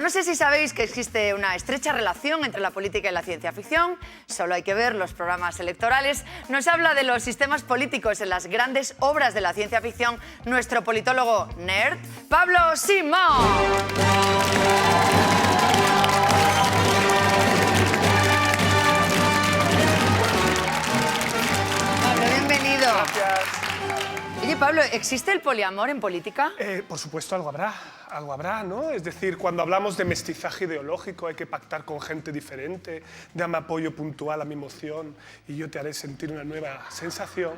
No sé si sabéis que existe una estrecha relación entre la política y la ciencia ficción. Solo hay que ver los programas electorales. Nos habla de los sistemas políticos en las grandes obras de la ciencia ficción nuestro politólogo nerd, Pablo Simón. Pablo, bienvenido. Gracias. Oye, Pablo, ¿existe el poliamor en política? Por supuesto, algo habrá, ¿no? Es decir, cuando hablamos de mestizaje ideológico hay que pactar con gente diferente, dame apoyo puntual a mi emoción y yo te haré sentir una nueva sensación.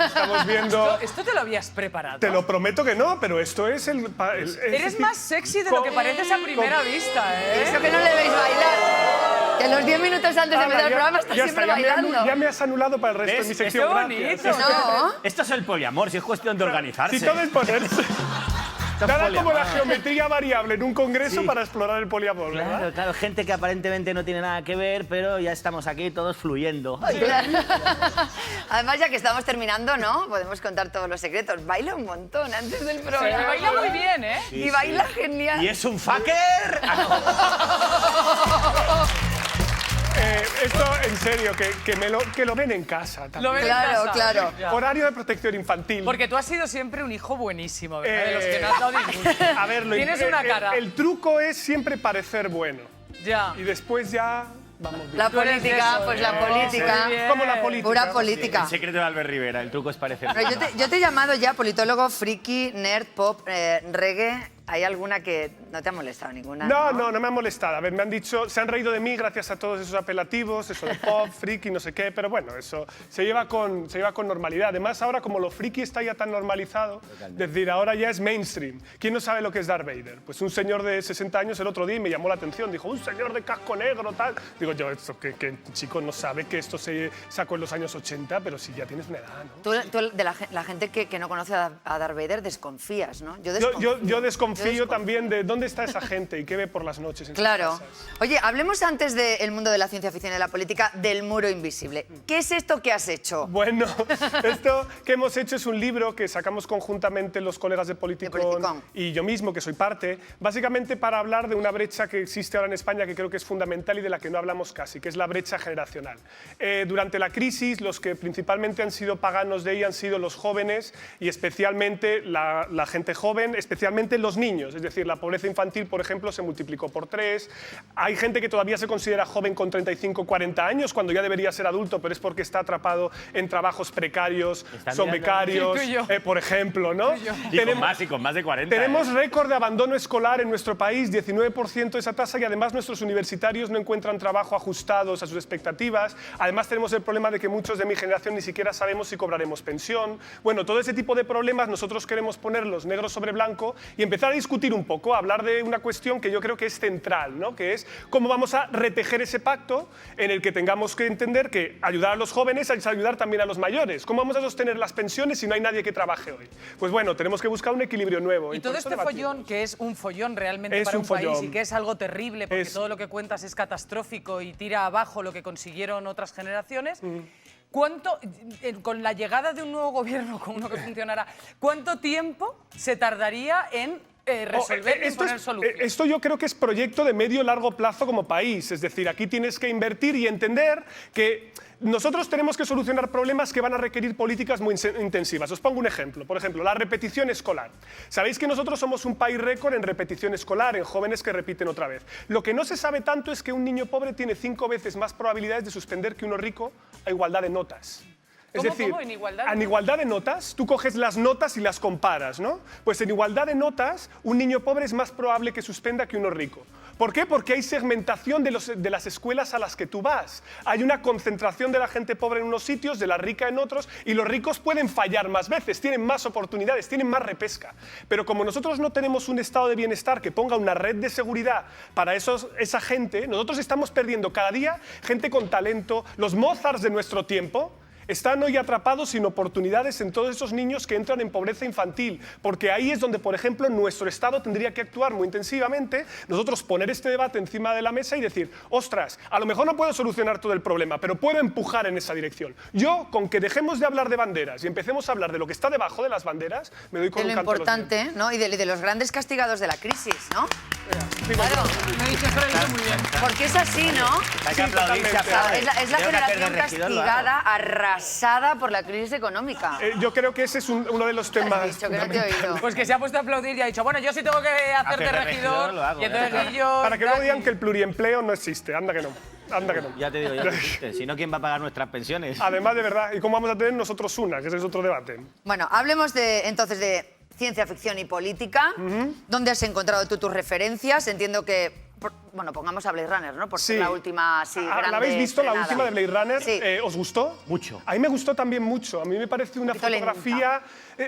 Estamos viendo... ¿Esto te lo habías preparado? Te lo prometo que no, pero esto es el... Eres más sexy de lo que pareces a primera vista, ¿eh? Eso que no le veis bailar. Que los 10 minutos antes de empezar el programa está siempre bailando. Ya me has anulado para el resto de mi sección. ¡Qué bonito! Gracias. No. Esto es el poliamor, si es cuestión de organizarse. Si todo es ponerse... Nada como la geometría variable en un congreso para explorar el poliamor, ¿verdad? Claro, claro, gente que aparentemente no tiene nada que ver, pero ya estamos aquí todos fluyendo. Además, ya que estamos terminando, ¿no? Podemos contar todos los secretos. Baila un montón antes del programa. Baila muy bien, ¿eh? Y baila genial. ¿Y es un fucker? Esto, en serio, que lo ven en casa también. Lo ven en Claro, casa. claro. Ya. Horario de protección infantil. Porque tú has sido siempre un hijo buenísimo, ¿verdad? De los que no has dado disgusto. A ver, Tienes una cara. El truco es siempre parecer bueno. Ya. Y después ya vamos bien. La Tú eres política, eso, pues ¿eh? la política. Sí, bien. Como la política. Pura política. El secreto de Albert Rivera, el truco es parecer. Pero yo te he llamado ya politólogo, friki, nerd, pop, reggae. ¿Hay alguna que no te ha molestado ninguna? No me ha molestado. A ver, me han dicho, se han reído de mí gracias a todos esos apelativos, eso de pop, friki, no sé qué, pero bueno, eso se lleva con normalidad. Además, ahora como lo friki está ya tan normalizado, es decir, ahora ya es mainstream. ¿Quién no sabe lo que es Darth Vader? Pues un señor de 60 años el otro día y me llamó la atención, dijo, un señor de casco negro, tal. Digo yo, esto, que chico no sabe que esto se sacó en los años 80, pero si ya tienes una edad, ¿no? Tú de la gente que no conoce a Darth Vader desconfías, ¿no? Yo desconfío también de dónde está esa gente y qué ve por las noches en sus Claro. casas. Oye, hablemos antes del mundo de la ciencia ficción y de la política, del muro invisible. ¿Qué es esto que has hecho? Bueno, esto que hemos hecho es un libro que sacamos conjuntamente los colegas de Politicón y yo mismo, que soy parte, básicamente para hablar de una brecha que existe ahora en España que creo que es fundamental y de la que no hablamos casi, que es la brecha generacional. Durante la crisis, los que principalmente han sido paganos de ella han sido los jóvenes y especialmente la gente joven, especialmente los niños. Es decir, la pobreza infantil, por ejemplo, se multiplicó por 3. Hay gente que todavía se considera joven con 35, 40 años, cuando ya debería ser adulto, pero es porque está atrapado en trabajos precarios, son becarios, por ejemplo, ¿no? Y con más de 40. Tenemos récord de abandono escolar en nuestro país, 19% esa tasa, y además nuestros universitarios no encuentran trabajo ajustados a sus expectativas. Además tenemos el problema de que muchos de mi generación ni siquiera sabemos si cobraremos pensión. Bueno, todo ese tipo de problemas nosotros queremos ponerlos negro sobre blanco y empezar a discutir un poco, a hablar de una cuestión que yo creo que es central, ¿no? Que es cómo vamos a retejer ese pacto en el que tengamos que entender que ayudar a los jóvenes es ayudar también a los mayores. ¿Cómo vamos a sostener las pensiones si no hay nadie que trabaje hoy? Pues bueno, tenemos que buscar un equilibrio nuevo. Y todo este follón, que es un follón realmente para un país y que es algo terrible porque todo lo que cuentas es catastrófico y tira abajo lo que consiguieron otras generaciones. ¿Cuánto, con la llegada de un nuevo gobierno, con uno que funcionara, cuánto tiempo se tardaría en resolver y poner solución? Esto yo creo que es proyecto de medio y largo plazo como país. Es decir, aquí tienes que invertir y entender que nosotros tenemos que solucionar problemas que van a requerir políticas muy intensivas. Os pongo un ejemplo. Por ejemplo, la repetición escolar. Sabéis que nosotros somos un país récord en repetición escolar, en jóvenes que repiten otra vez. Lo que no se sabe tanto es que un niño pobre tiene 5 veces más probabilidades de suspender que uno rico a igualdad de notas. Es decir, ¿Cómo? ¿En igualdad? En igualdad de notas, tú coges las notas y las comparas, ¿no? Pues en igualdad de notas, un niño pobre es más probable que suspenda que uno rico. ¿Por qué? Porque hay segmentación de las escuelas a las que tú vas. Hay una concentración de la gente pobre en unos sitios, de la rica en otros, y los ricos pueden fallar más veces, tienen más oportunidades, tienen más repesca. Pero como nosotros no tenemos un estado de bienestar que ponga una red de seguridad para esa gente, nosotros estamos perdiendo cada día gente con talento, los Mozarts de nuestro tiempo. Están hoy atrapados sin oportunidades en todos esos niños que entran en pobreza infantil, porque ahí es donde, por ejemplo, nuestro Estado tendría que actuar muy intensivamente, nosotros poner este debate encima de la mesa y decir, ostras, a lo mejor no puedo solucionar todo el problema, pero puedo empujar en esa dirección. Yo, con que dejemos de hablar de banderas y empecemos a hablar de lo que está debajo de las banderas, me doy con un canto de lo importante, ¿no? Y de los grandes castigados de la crisis, ¿no? Claro. Me dice Freddy muy bien. Porque es así, ¿no? Hay que aplaudir, se aplaude. Es la Tengo que hacer de generación regidor, lo hago. castigada, arrasada por la crisis económica. Yo creo que ese es uno de los ¿Qué has temas dicho? Que no te he oído. Pues que se ha puesto a aplaudir y ha dicho, bueno, yo sí tengo que hacer de regidor. lo hago, Y entonces ya está. Guillo... Para que no digan que el pluriempleo no existe, anda que no. Anda que no. Ya te digo, ya te existe. Si no, ¿quién va a pagar nuestras pensiones? Además, de verdad, ¿y cómo vamos a tener nosotros una? Que ese es otro debate. Bueno, hablemos entonces de ciencia ficción y política. ¿Dónde has encontrado tú tus referencias? Entiendo que, bueno, pongamos a Blade Runner, ¿no? Por ser la última, sí, grande. ¿La habéis visto, la estrenada. última de Blade Runner? Sí. ¿Os gustó? Mucho. A mí me gustó también mucho. A mí me parece una poquito fotografía...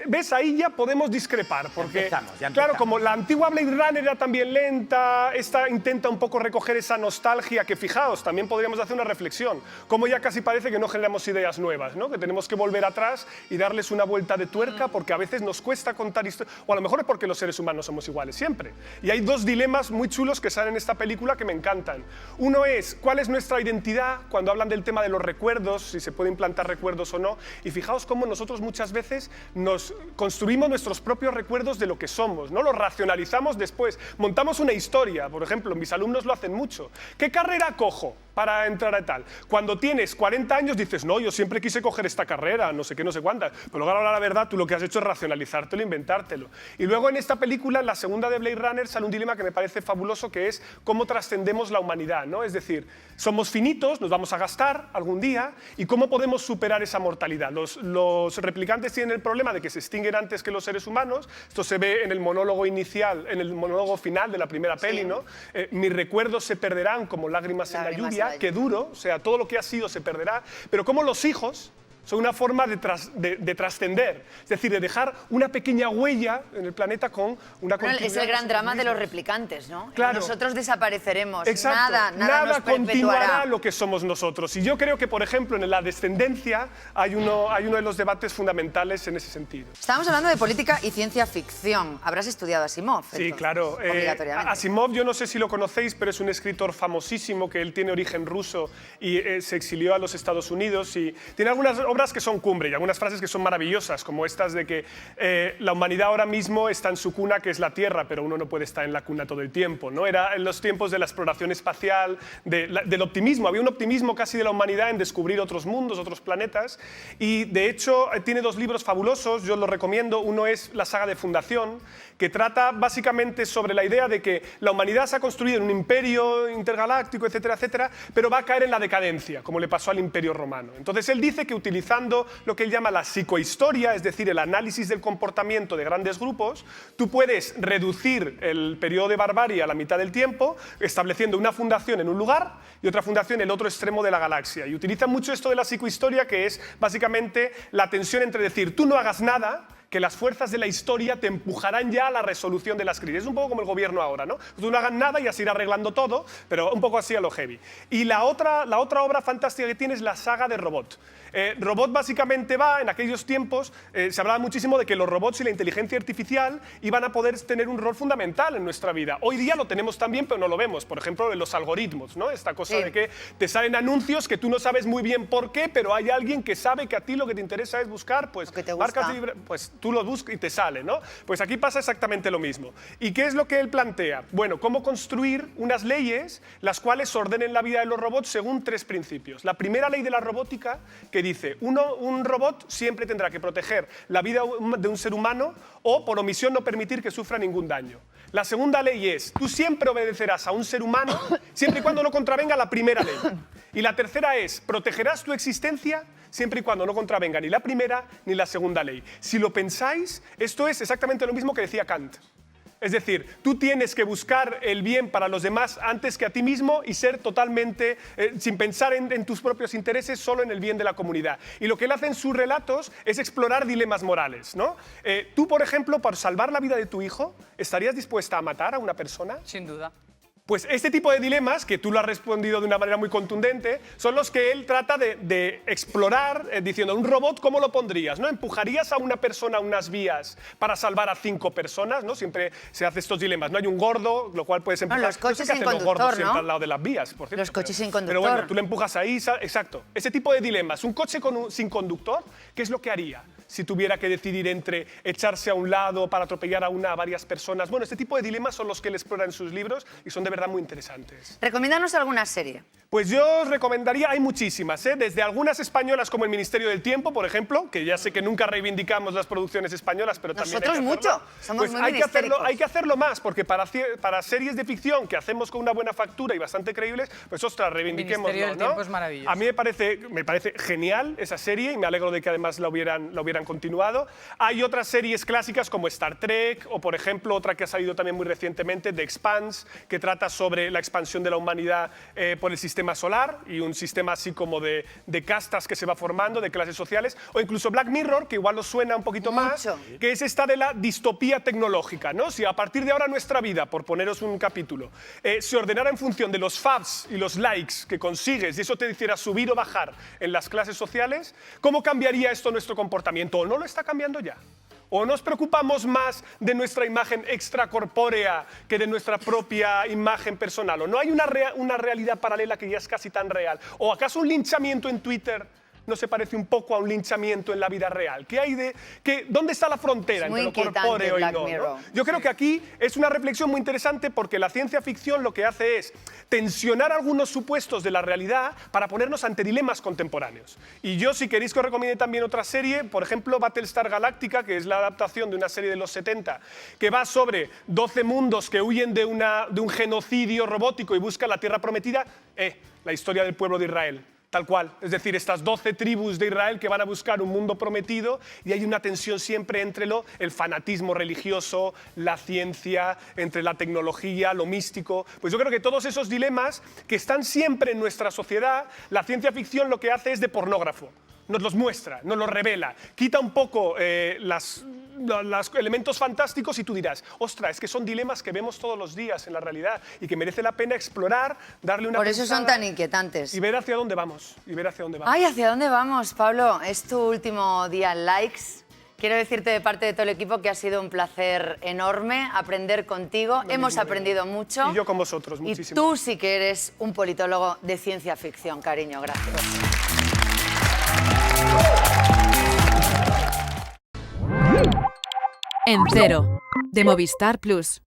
¿Ves? Ahí ya podemos discrepar. Porque, ya empezamos. claro, como la antigua Blade Runner era también lenta, esta intenta un poco recoger esa nostalgia que, fijaos, también podríamos hacer una reflexión. Como ya casi parece que no generamos ideas nuevas, ¿no? Que tenemos que volver atrás y darles una vuelta de tuerca porque a veces nos cuesta contar historias. O a lo mejor es porque los seres humanos somos iguales siempre. Y hay dos dilemas muy chulos que salen en esta película que me encantan. Uno es, ¿cuál es nuestra identidad? Cuando hablan del tema de los recuerdos, si se puede implantar recuerdos o no. Y fijaos cómo nosotros muchas veces nos construimos nuestros propios recuerdos de lo que somos, ¿no? Los racionalizamos después. Montamos una historia, por ejemplo, mis alumnos lo hacen mucho. ¿Qué carrera cojo para entrar a tal? Cuando tienes 40 años dices, no, yo siempre quise coger esta carrera, no sé qué, no sé cuántas. Pero luego, ahora la verdad, tú lo que has hecho es racionalizártelo, inventártelo. Y luego en esta película, en la segunda de Blade Runner, sale un dilema que me parece fabuloso, que es cómo trascendemos la humanidad, ¿no? Es decir, somos finitos, nos vamos a gastar algún día, y cómo podemos superar esa mortalidad. Los replicantes tienen el problema de que se extinguen antes que los seres humanos. Esto se ve en el monólogo inicial, en el monólogo final de la primera peli, ¿no? Mis recuerdos se perderán como lágrimas en la lluvia, qué duro, o sea, todo lo que ha sido se perderá, pero como los hijos son una forma de trascender, es decir, de dejar una pequeña huella en el planeta con una continuidad. Es el gran drama de los replicantes, ¿no? Claro. Nosotros desapareceremos. Exacto. Nada nos continuará perpetuará. lo que somos nosotros. Y yo creo que, por ejemplo, en la descendencia hay uno de los debates fundamentales en ese sentido. Estábamos hablando de política y ciencia ficción. Habrás estudiado Asimov. Sí, entonces, claro. Obligatoriamente. Asimov, yo no sé si lo conocéis, pero es un escritor famosísimo que él tiene origen ruso y se exilió a los Estados Unidos y tiene algunas obras que son cumbre y algunas frases que son maravillosas, como estas de que la humanidad ahora mismo está en su cuna, que es la Tierra, pero uno no puede estar en la cuna todo el tiempo, ¿no? Era en los tiempos de la exploración espacial, del optimismo. Había un optimismo casi de la humanidad en descubrir otros mundos, otros planetas. Y, de hecho, tiene dos libros fabulosos, yo los recomiendo. Uno es la saga de Fundación, que trata básicamente sobre la idea de que la humanidad se ha construido en un imperio intergaláctico, etcétera, etcétera, pero va a caer en la decadencia, como le pasó al Imperio Romano. Entonces él dice que utilizando lo que él llama la psicohistoria, es decir, el análisis del comportamiento de grandes grupos, tú puedes reducir el periodo de barbarie a la mitad del tiempo, estableciendo una fundación en un lugar y otra fundación en el otro extremo de la galaxia. Y utiliza mucho esto de la psicohistoria, que es básicamente la tensión entre decir, tú no hagas nada, que las fuerzas de la historia te empujarán ya a la resolución de las crisis. Es un poco como el gobierno ahora, ¿no? Tú no hagas nada y así ir arreglando todo, pero un poco así a lo heavy. Y la otra obra fantástica que tiene es la saga de Robot. Robot básicamente va, en aquellos tiempos, se hablaba muchísimo de que los robots y la inteligencia artificial iban a poder tener un rol fundamental en nuestra vida. Hoy día lo tenemos también, pero no lo vemos. Por ejemplo, en los algoritmos, ¿no? Esta cosa de que te salen anuncios que tú no sabes muy bien por qué, pero hay alguien que sabe que a ti lo que te interesa es buscar, pues, que te gusta. pues tú lo buscas y te sale, ¿no? Pues aquí pasa exactamente lo mismo. ¿Y qué es lo que él plantea? Bueno, cómo construir unas leyes las cuales ordenen la vida de los robots según tres principios. La primera ley de la robótica, que dice, un robot siempre tendrá que proteger la vida de un ser humano o, por omisión, no permitir que sufra ningún daño. La segunda ley es, tú siempre obedecerás a un ser humano siempre y cuando no contravenga la primera ley. Y la tercera es, protegerás tu existencia siempre y cuando no contravenga ni la primera ni la segunda ley. Si lo pensáis, esto es exactamente lo mismo que decía Kant. Es decir, tú tienes que buscar el bien para los demás antes que a ti mismo y ser totalmente, sin pensar en tus propios intereses, solo en el bien de la comunidad. Y lo que él hace en sus relatos es explorar dilemas morales, ¿no? Tú, por ejemplo, por salvar la vida de tu hijo, ¿estarías dispuesta a matar a una persona? Sin duda. Pues este tipo de dilemas, que tú lo has respondido de una manera muy contundente, son los que él trata de explorar, diciendo, un robot, ¿cómo lo pondrías? ¿No? ¿Empujarías a una persona a unas vías para salvar a 5 personas? ¿No? Siempre se hace estos dilemas. No hay un gordo, lo cual puedes empujar. No, los coches no sé qué sin hacen los gordos conductor, siempre ¿no? al lado de las vías, por cierto. Los coches sin conductor. Pero bueno, tú le empujas ahí, exacto. Ese tipo de dilemas. Un coche sin conductor, ¿qué es lo que haría? si tuviera que decidir entre echarse a un lado para atropellar a varias personas. Bueno, este tipo de dilemas son los que él explora en sus libros y son de verdad muy interesantes. Recomiéndanos alguna serie. Pues yo os recomendaría, hay muchísimas, desde algunas españolas como El Ministerio del Tiempo, por ejemplo, que ya sé que nunca reivindicamos las producciones españolas, pero también nosotros hay que hacerlo. mucho, somos muy hay que hacerlo más, porque para series de ficción que hacemos con una buena factura y bastante creíbles, pues ostras, reivindiquemos. El Ministerio del Tiempo es maravilloso. A mí me parece genial esa serie y me alegro de que además la hubieran continuado. Hay otras series clásicas como Star Trek o, por ejemplo, otra que ha salido también muy recientemente, The Expanse, que trata sobre la expansión de la humanidad por el sistema solar y un sistema así como de castas que se va formando, de clases sociales, o incluso Black Mirror, que igual os suena un poquito más, que es esta de la distopía tecnológica, ¿no? Si a partir de ahora nuestra vida, por poneros un capítulo, se ordenara en función de los faves y los likes que consigues y eso te hiciera subir o bajar en las clases sociales, ¿cómo cambiaría esto nuestro comportamiento? ¿O no lo está cambiando ya? ¿O nos preocupamos más de nuestra imagen extracorpórea que de nuestra propia imagen personal? ¿O no hay una realidad paralela que ya es casi tan real? ¿O acaso un linchamiento en Twitter no se parece un poco a un linchamiento en la vida real? ¿Qué hay ¿dónde está la frontera entre lo corpóreo y no? Yo creo que aquí es una reflexión muy interesante porque la ciencia ficción lo que hace es tensionar algunos supuestos de la realidad para ponernos ante dilemas contemporáneos. Y yo, si queréis que os recomiende también otra serie, por ejemplo, Battlestar Galactica, que es la adaptación de una serie de los 70, que va sobre 12 mundos que huyen de un genocidio robótico y buscan la Tierra Prometida, la historia del pueblo de Israel. Tal cual, es decir, estas 12 tribus de Israel que van a buscar un mundo prometido y hay una tensión siempre entre el fanatismo religioso, la ciencia, entre la tecnología, lo místico. Pues yo creo que todos esos dilemas que están siempre en nuestra sociedad, la ciencia ficción lo que hace es de pornógrafo. Nos los muestra, nos los revela, quita un poco los elementos fantásticos y tú dirás, ostras, es que son dilemas que vemos todos los días en la realidad y que merece la pena explorar, darle una Por eso son tan inquietantes. Y ver hacia dónde vamos, Ay, ¿hacia dónde vamos, Pablo? Es tu último día en Likes. Quiero decirte de parte de todo el equipo que ha sido un placer enorme aprender contigo. Hemos aprendido mucho. Y yo con vosotros, muchísimo. Y tú sí que eres un politólogo de ciencia ficción, cariño. Gracias. En Cero, de Movistar Plus.